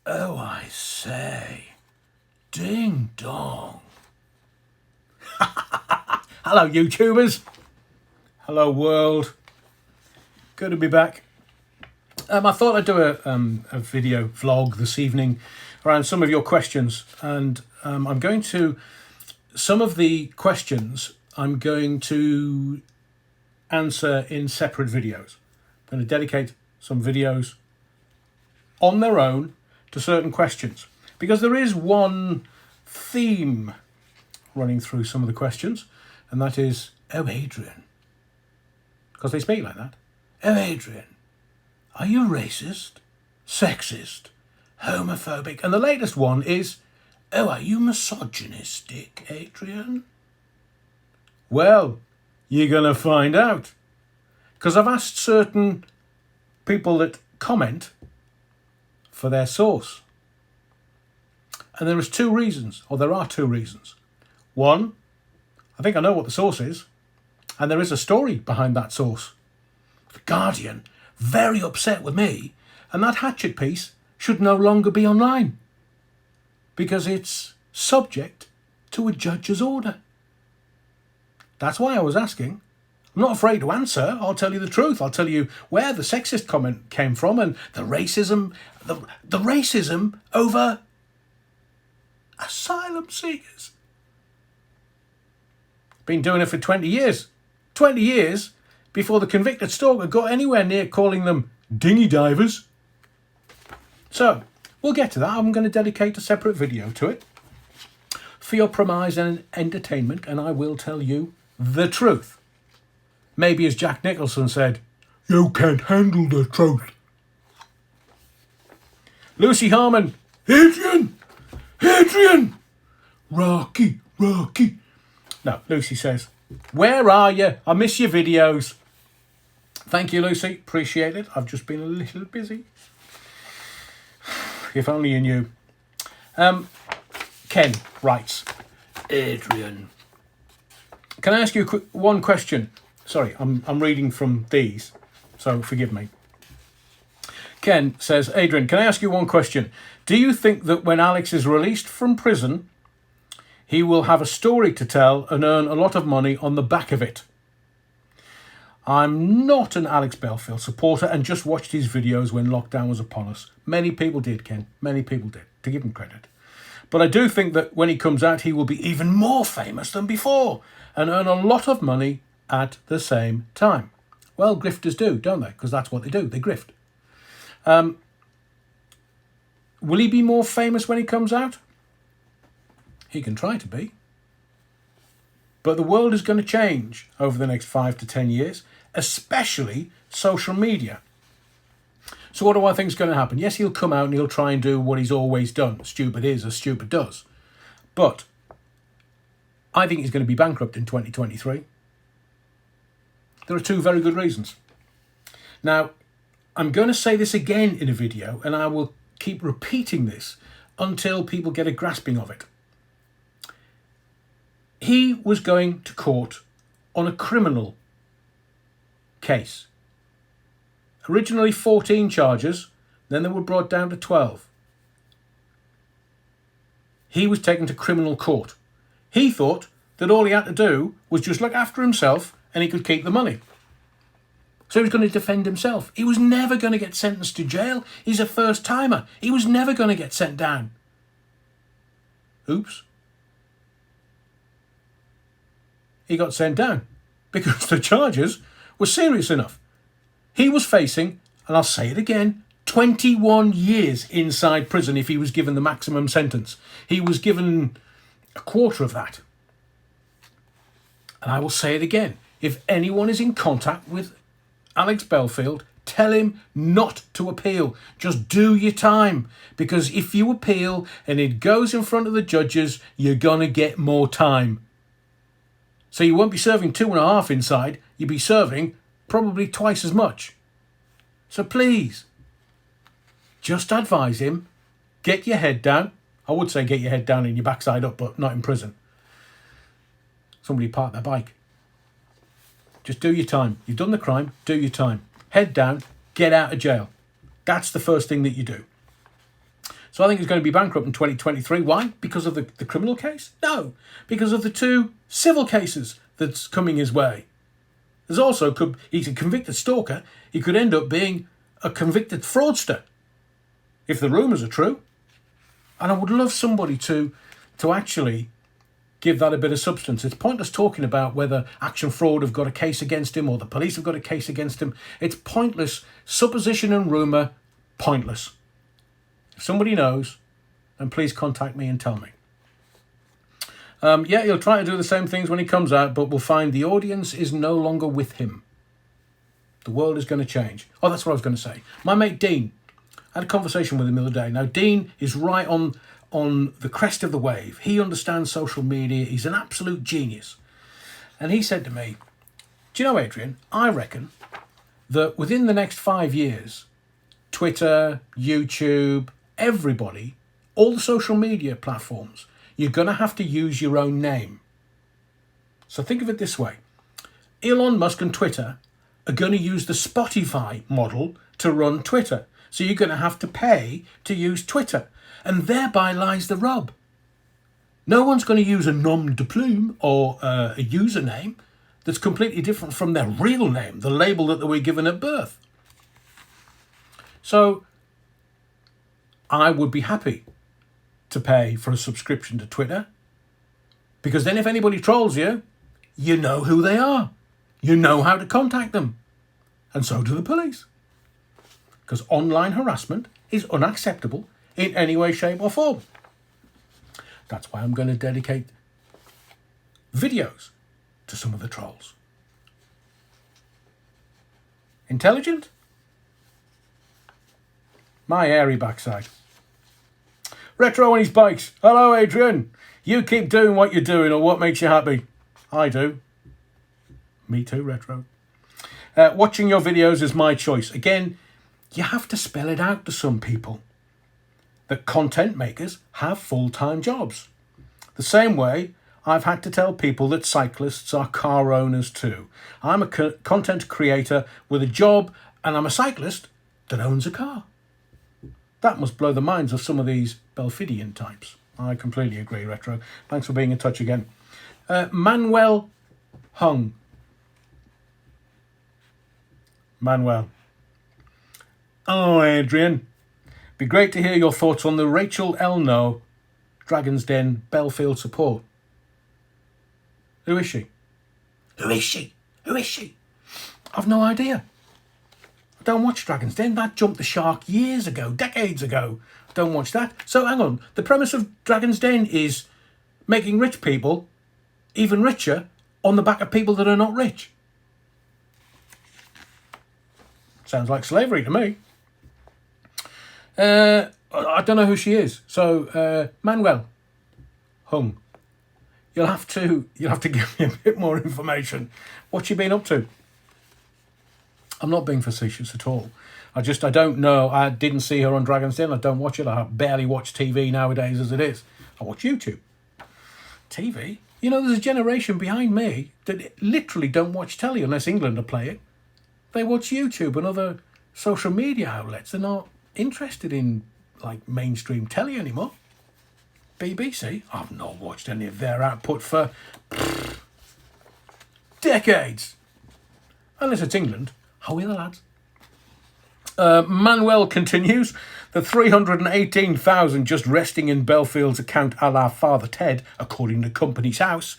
Oh, I say. Ding dong. Hello, YouTubers. Hello, world. Good to be back. I thought I'd do a video vlog this evening around some of your questions, and I'm going to, some of the questions I'm going to answer in separate videos. I'm going to dedicate some videos on their own to certain questions, because there is one theme running through some of the questions, and that is, oh, Adrian, because they speak like that. Oh, Adrian, are you racist, sexist, homophobic? And the latest one is, oh, are you misogynistic, Adrian? Well, you're going to find out. Because I've asked certain people that comment for their source. And there are two reasons. One, I think I know what the source is. And there is a story behind that source. The Guardian, very upset with me. And that Hatchet piece should no longer be online. Because it's subject to a judge's order. That's why I was asking. I'm not afraid to answer. I'll tell you the truth. I'll tell you where the sexist comment came from and the racism over asylum seekers. Been doing it for 20 years. 20 years before the convicted stalker got anywhere near calling them dinghy divers. So, we'll get to that. I'm going to dedicate a separate video to it for your premise and entertainment, and I will tell you the truth. Maybe as Jack Nicholson said, you can't handle the truth. Lucy Harmon, Adrian, Rocky. No, Lucy says, where are you? I miss your videos. Thank you, Lucy. Appreciate it. I've just been a little busy. If only you knew. Ken writes, Adrian, can I ask you one question? Sorry, I'm reading from these, so forgive me. Ken says, Adrian, can I ask you one question? Do you think that when Alex is released from prison, he will have a story to tell and earn a lot of money on the back of it? I'm not an Alex Belfield supporter and just watched his videos when lockdown was upon us. Many people did, Ken. Many people did, to give him credit. But I do think that when he comes out, he will be even more famous than before and earn a lot of money at the same time. Well, grifters do, don't they? Because that's what they do. They grift. Will he be more famous when he comes out? He can try to be. But the world is going to change over the next 5 to 10 years, especially social media. So what do I think is going to happen? Yes, he'll come out and he'll try and do what he's always done. Stupid is as stupid does. But I think he's going to be bankrupt in 2023. There are two very good reasons. Now, I'm going to say this again in a video, and I will keep repeating this until people get a grasping of it. He was going to court on a criminal case. Originally 14 charges, then they were brought down to 12. He was taken to criminal court. He thought that all he had to do was just look after himself and he could keep the money. So he was going to defend himself. He was never going to get sentenced to jail. He's a first timer. He was never going to get sent down. Oops. He got sent down because the charges were serious enough. He was facing, and I'll say it again, 21 years inside prison if he was given the maximum sentence. He was given a quarter of that. And I will say it again. If anyone is in contact with Alex Belfield, tell him not to appeal. Just do your time. Because if you appeal and it goes in front of the judges, you're going to get more time. So you won't be serving 2.5 inside. You'll be serving probably twice as much. So please, just advise him, get your head down. I would say get your head down and your backside up, but not in prison. Somebody parked their bike. Just do your time. You've done the crime, do your time. Head down, get out of jail. That's the first thing that you do. So I think he's going to be bankrupt in 2023. Why? Because of the criminal case? No, because of the 2 civil cases that's coming his way. There's also, he's a convicted stalker. He could end up being a convicted fraudster, if the rumours are true. And I would love somebody to actually give that a bit of substance. It's pointless talking about whether Action Fraud have got a case against him or the police have got a case against him. It's pointless. Supposition and rumour, pointless. If somebody knows, then please contact me and tell me. Yeah, he'll try to do the same things when he comes out, but we'll find the audience is no longer with him. The world is going to change. Oh, that's what I was going to say. My mate Dean, I had a conversation with him the other day. Now, Dean is right on the crest of the wave. He understands social media. He's an absolute genius. And he said to me, do you know, Adrian, I reckon that within the next 5 years, Twitter, YouTube, everybody, all the social media platforms, you're going to have to use your own name. So think of it this way. Elon Musk and Twitter are going to use the Spotify model to run Twitter. So you're going to have to pay to use Twitter. And thereby lies the rub. No one's going to use a nom de plume or a username that's completely different from their real name, the label that they were given at birth. So I would be happy to pay for a subscription to Twitter, because then if anybody trolls you, you know who they are. You know how to contact them. And so do the police. Because online harassment is unacceptable in any way, shape or form. That's why I'm going to dedicate videos to some of the trolls. Intelligent? My airy backside. Retro on his bikes. Hello, Adrian. You keep doing what you're doing or what makes you happy. I do. Me too, Retro. Watching your videos is my choice. Again, you have to spell it out to some people that content makers have full-time jobs. The same way I've had to tell people that cyclists are car owners too. I'm a content creator with a job and I'm a cyclist that owns a car. That must blow the minds of some of these Belfieldian types. I completely agree, Retro. Thanks for being in touch again. Manuel Hung. Manuel. Oh, Adrian. Be great to hear your thoughts on the Rachel Elno Dragon's Den Belfield support. Who is she? Who is she? Who is she? I've no idea. I don't watch Dragon's Den. That jumped the shark years ago, decades ago. Don't watch that. So hang on. The premise of Dragon's Den is making rich people even richer on the back of people that are not rich. Sounds like slavery to me. I don't know who she is. So Manuel Hung. You'll have to give me a bit more information. What's she been up to? I'm not being facetious at all. I don't know. I didn't see her on Dragon's Den. I don't watch it. I barely watch TV nowadays as it is. I watch YouTube. TV? You know, there's a generation behind me that literally don't watch telly unless England are playing. They watch YouTube and other social media outlets. They're not interested in like mainstream telly anymore. BBC? I've not watched any of their output for decades. Unless it's England. How are the lads? Manuel continues. The 318,000 just resting in Belfield's account a la Father Ted, according to Company's House.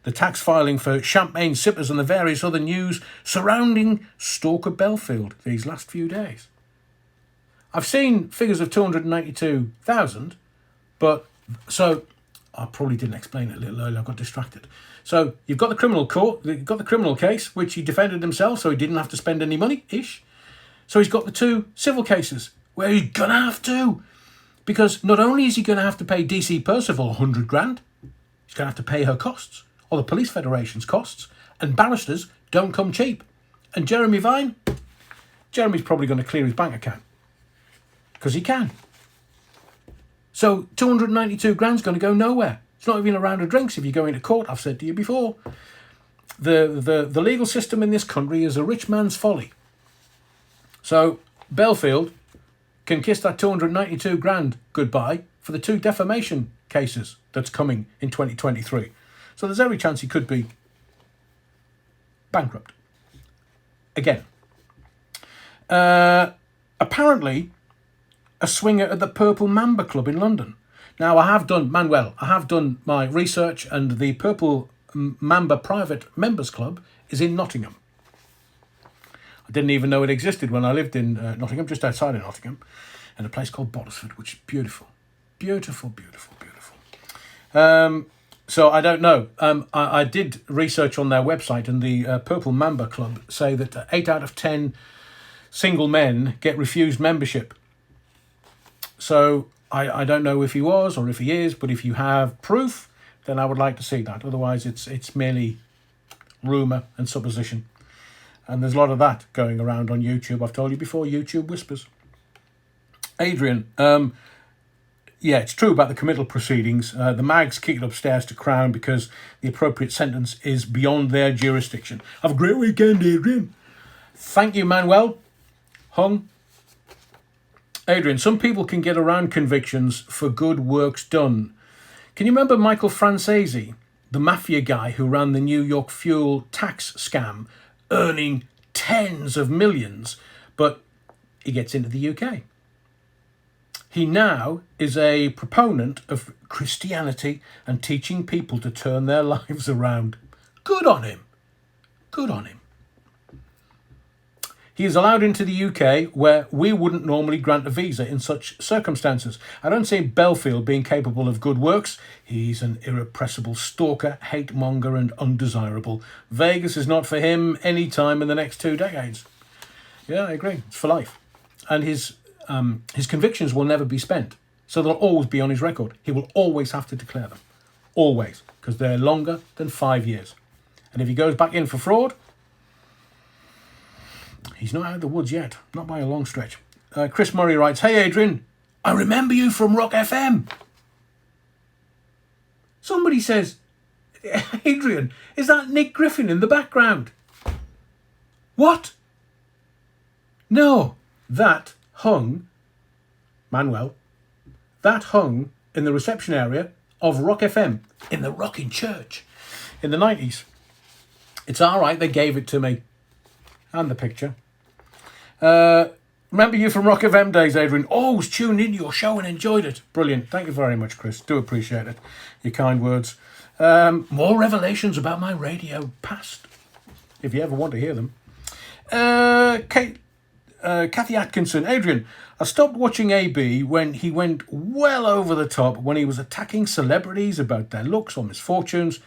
The tax filing for champagne sippers and the various other news surrounding Stalker Belfield these last few days. I've seen figures of 292,000, but so I probably didn't explain it a little earlier. I got distracted. So you've got the criminal court, you've got the criminal case, which he defended himself, so he didn't have to spend any money-ish. So he's got the 2 civil cases where he's gonna have to, because not only is he gonna have to pay DC Percival 100 grand, he's gonna have to pay her costs, or the Police Federation's costs, and barristers don't come cheap. And Jeremy's probably going to clear his bank account because he can. So 292 grand's going to go nowhere. It's not even a round of drinks if you go into court. I've said to you before, the legal system in this country is a rich man's folly. So Belfield can kiss that 292 grand goodbye for the 2 defamation cases that's coming in 2023. So there's every chance he could be bankrupt. Again. Apparently, a swinger at the Purple Mamba Club in London. Now, I have done my research, and the Purple Mamba Private Members Club is in Nottingham. I didn't even know it existed when I lived in Nottingham, just outside of Nottingham, in a place called Bottesford, which is beautiful. Beautiful, beautiful, beautiful. So I don't know. I did research on their website, and the Purple Mamba Club say that 8 out of 10 single men get refused membership. So I don't know if he was or if he is, but if you have proof, then I would like to see that. Otherwise, it's merely rumour and supposition. And there's a lot of that going around on YouTube. I've told you before, YouTube whispers. Adrian, yeah, it's true about the committal proceedings. The mags kick it upstairs to Crown because the appropriate sentence is beyond their jurisdiction. Have a great weekend, Adrian. Thank you, Manuel. Hung. Adrian, some people can get around convictions for good works done. Can you remember Michael Francesi, the mafia guy who ran the New York fuel tax scam, earning tens of millions, but he gets into the UK? He now is a proponent of Christianity and teaching people to turn their lives around. Good on him. Good on him. He is allowed into the UK where we wouldn't normally grant a visa in such circumstances. I don't see Belfield being capable of good works. He's an irrepressible stalker, hate monger and undesirable. Vegas is not for him any time in the next 2 decades. Yeah, I agree. It's for life. And his convictions will never be spent. So they'll always be on his record. He will always have to declare them. Always. Because they're longer than 5 years. And if he goes back in for fraud, he's not out of the woods yet. Not by a long stretch. Chris Murray writes, "Hey Adrian, I remember you from Rock FM." Somebody says, "Adrian, is that Nick Griffin in the background?" What? No, that hung, Manuel, that hung in the reception area of Rock FM in the Rocking Church in the 90s. It's all right, they gave it to me. And the picture. Remember you from Rock FM days, Adrian. Always tuned in your show and enjoyed it. Brilliant. Thank you very much, Chris. Do appreciate it. Your kind words. More revelations about my radio past, if you ever want to hear them. Kathy Atkinson. Adrian, I stopped watching AB when he went well over the top when he was attacking celebrities about their looks or misfortunes.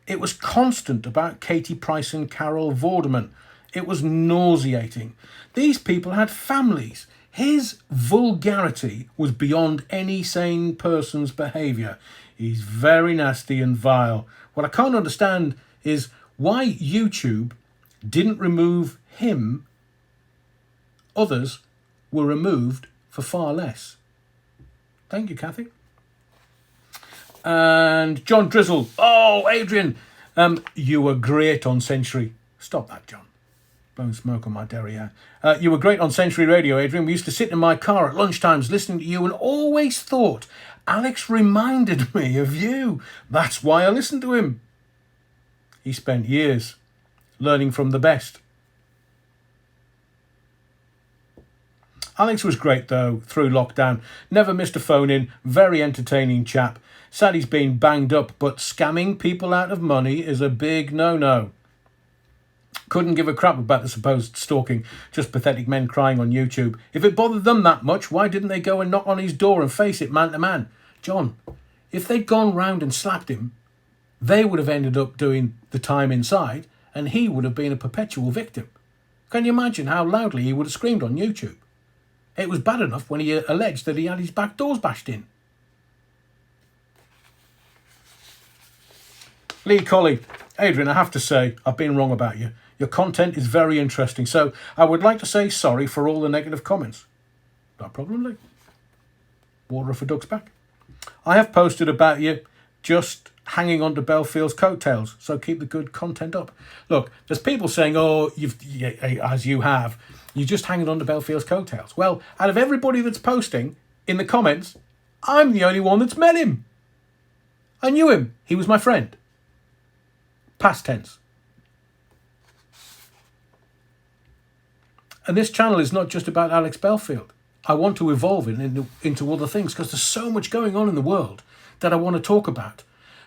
It was constant about Katie Price and Carol Vorderman. It was nauseating. These people had families. His vulgarity was beyond any sane person's behaviour. He's very nasty and vile. What I can't understand is why YouTube didn't remove him. Others were removed for far less. Thank you, Kathy. And John Drizzle. Oh, Adrian, you were great on Century. Stop that, John. Blowing smoke on my derriere. You were great on Century Radio, Adrian. We used to sit in my car at lunchtimes listening to you and always thought Alex reminded me of you. That's why I listened to him. He spent years learning from the best. Alex was great, though, through lockdown. Never missed a phone-in. Very entertaining chap. Sad he's been banged up, but scamming people out of money is a big no-no. Couldn't give a crap about the supposed stalking. Just pathetic men crying on YouTube. If it bothered them that much, why didn't they go and knock on his door and face it man to man? John, if they'd gone round and slapped him, they would have ended up doing the time inside, and he would have been a perpetual victim. Can you imagine how loudly he would have screamed on YouTube? It was bad enough when he alleged that he had his back doors bashed in. Lee Colley. Adrian, I have to say, I've been wrong about you. Your content is very interesting, so I would like to say sorry for all the negative comments. No problem, Lee. Water off a duck's back. I have posted about you just hanging on to Belfield's coattails, so keep the good content up. Look, there's people saying, oh, as you have, You're just hanging on to Belfield's coattails. Well, out of everybody that's posting in the comments, I'm the only one that's met him. I knew him. He was my friend. Past tense. And this channel is not just about Alex Belfield. I want to evolve it into other things because there's so much going on in the world that I want to talk about.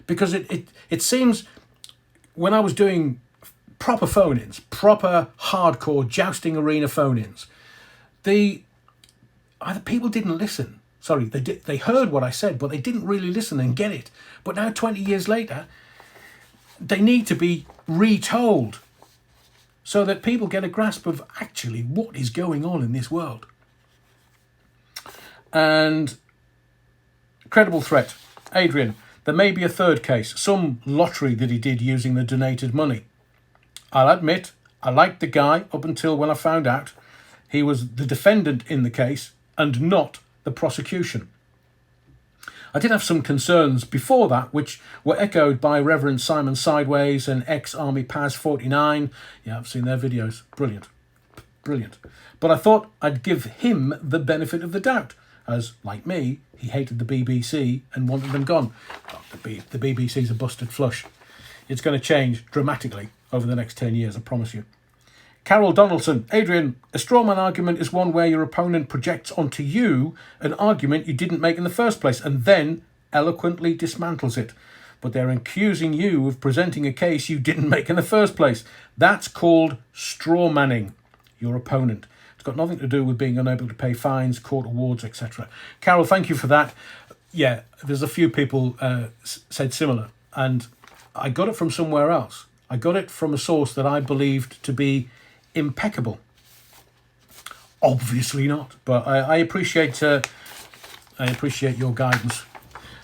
Because it seems when I was doing proper phone-ins, proper hardcore jousting arena phone-ins, either people didn't listen. Sorry, they heard what I said, but they didn't really listen and get it. But now 20 years later, they need to be retold so that people get a grasp of actually what is going on in this world. And credible threat. Adrian, there may be a third case, some lottery that he did using the donated money. I'll admit, I liked the guy up until when I found out he was the defendant in the case and not the prosecution. I did have some concerns before that, which were echoed by Reverend Simon Sideways and ex-Army Paz 49. Yeah, I've seen their videos. Brilliant. Brilliant. But I thought I'd give him the benefit of the doubt, as, like me, he hated the BBC and wanted them gone. Oh, the BBC's a busted flush. It's going to change dramatically over the next 10 years, I promise you. Carol Donaldson, Adrian, a strawman argument is one where your opponent projects onto you an argument you didn't make in the first place and then eloquently dismantles it. But they're accusing you of presenting a case you didn't make in the first place. That's called strawmanning your opponent. It's got nothing to do with being unable to pay fines, court awards, etc. Carol, thank you for that. Yeah, there's a few people said similar, and I got it from somewhere else. I got it from a source that I believed to be impeccable. Obviously not, but I appreciate your guidance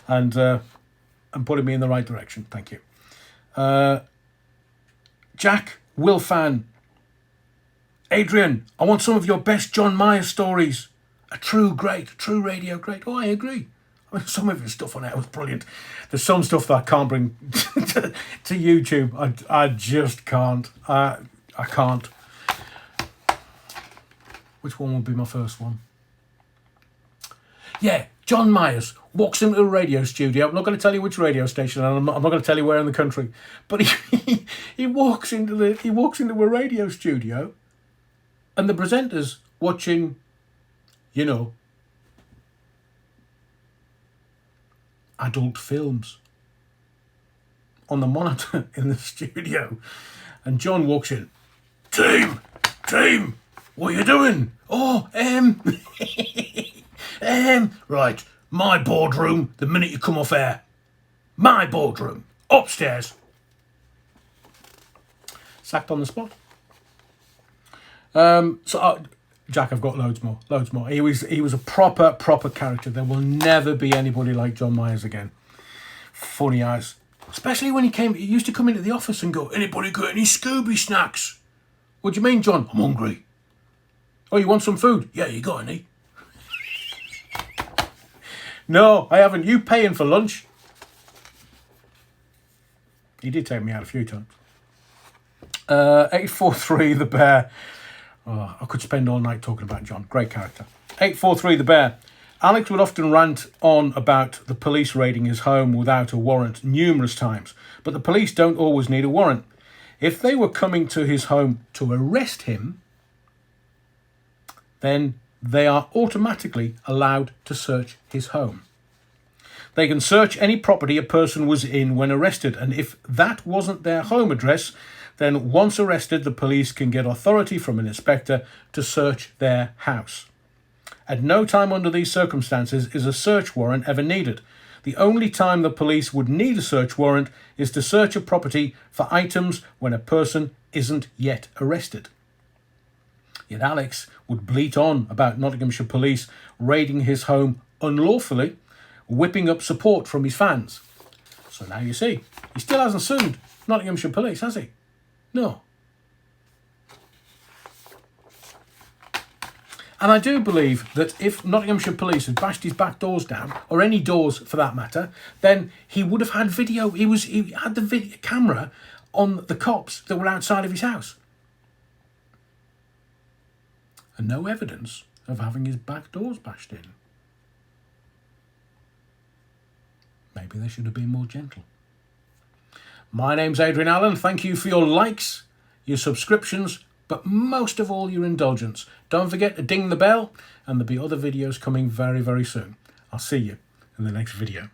and putting me in the right direction. Thank you. Jack Wilfan, Adrian, I want some of your best John Mayer stories. A true radio great. Oh, I agree. I mean, some of his stuff on it was brilliant. There's some stuff that I can't bring to YouTube. I just can't. I can't. Which one would be my first one? Yeah, John Myers walks into a radio studio. I'm not going to tell you which radio station, and I'm not going to tell you where in the country. But he walks into a radio studio, and the presenter's watching, adult films on the monitor in the studio. And John walks in. Team, what are you doing? Oh, right, my boardroom the minute you come off air. My boardroom, upstairs. Sacked on the spot. Jack, I've got loads more. He was a proper character. There will never be anybody like John Myers again. Funny as. Especially when he used to come into the office and go, anybody got any Scooby snacks? What do you mean, John? I'm hungry. Oh, you want some food? Yeah, you got any? No, I haven't. You paying for lunch? He did take me out a few times. 843 the Bear. Oh, I could spend all night talking about John. Great character. 843 the Bear. Alex would often rant on about the police raiding his home without a warrant numerous times, but the police don't always need a warrant. If they were coming to his home to arrest him, then they are automatically allowed to search his home. They can search any property a person was in when arrested, and if that wasn't their home address, then once arrested, the police can get authority from an inspector to search their house. At no time under these circumstances is a search warrant ever needed. The only time the police would need a search warrant is to search a property for items when a person isn't yet arrested. Yet Alex would bleat on about Nottinghamshire police raiding his home unlawfully, whipping up support from his fans. So now you see, he still hasn't sued Nottinghamshire police, has he? No. And I do believe that if Nottinghamshire police had bashed his back doors down, or any doors for that matter, then he would have had video. He had the video camera on the cops that were outside of his house. and no evidence of having his back doors bashed in. Maybe they should have been more gentle. My name's Adrian Allen. Thank you for your likes, your subscriptions, but most of all your indulgence. Don't forget to ding the bell, and there'll be other videos coming very, very soon. I'll see you in the next video.